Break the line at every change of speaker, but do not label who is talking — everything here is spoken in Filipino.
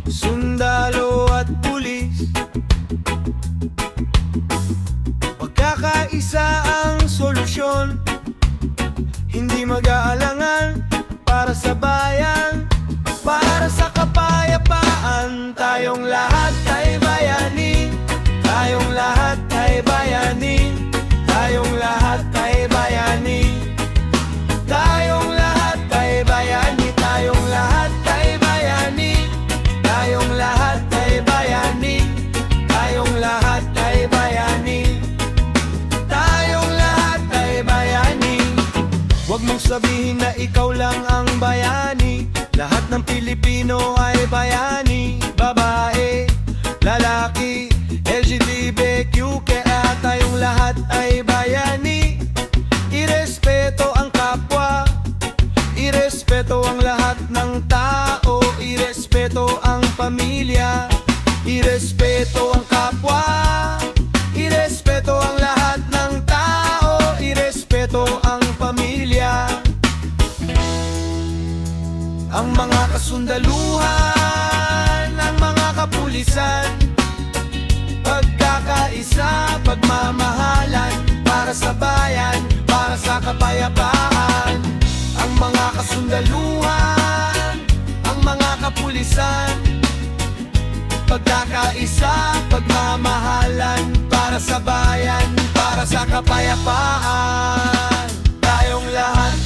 sundalo at pulis. Pagkakaisa ang solusyon, hindi mag-aalangan para sa bayan, para sa kapayapaan. Tayong lahat ay bayani, tayong lahat ay bayani, tayong lahat ay bayani, tayong lahat ay bayani, tayong lahat ay bayani, tayong lahat ay bayani, tayong lahat ay bayani, tayong lahat ay bayani. Huwag mong sabihin na ikaw lang ang bayani, lahat ng Pilipino ay bayani. Babae, lalaki, LGBTQ, kaya tayong lahat ay bayani. Irespeto ang kapwa, irespeto ang lahat ng tao, irespeto ang pamilya, irespeto ang kapwa, irespeto ang lahat ng tao, irespeto ang pamilya. Ang mga kasundaluhan, ang mga kapulisan, pagkakaisa, pagmamahalan, para sa bayan, para sa kapayapaan. Ang mga kasundaluhan, ang mga kapulisan, pagkakaisa, pagmamahalan, para sa bayan, para sa kapayapaan. Tayong lahat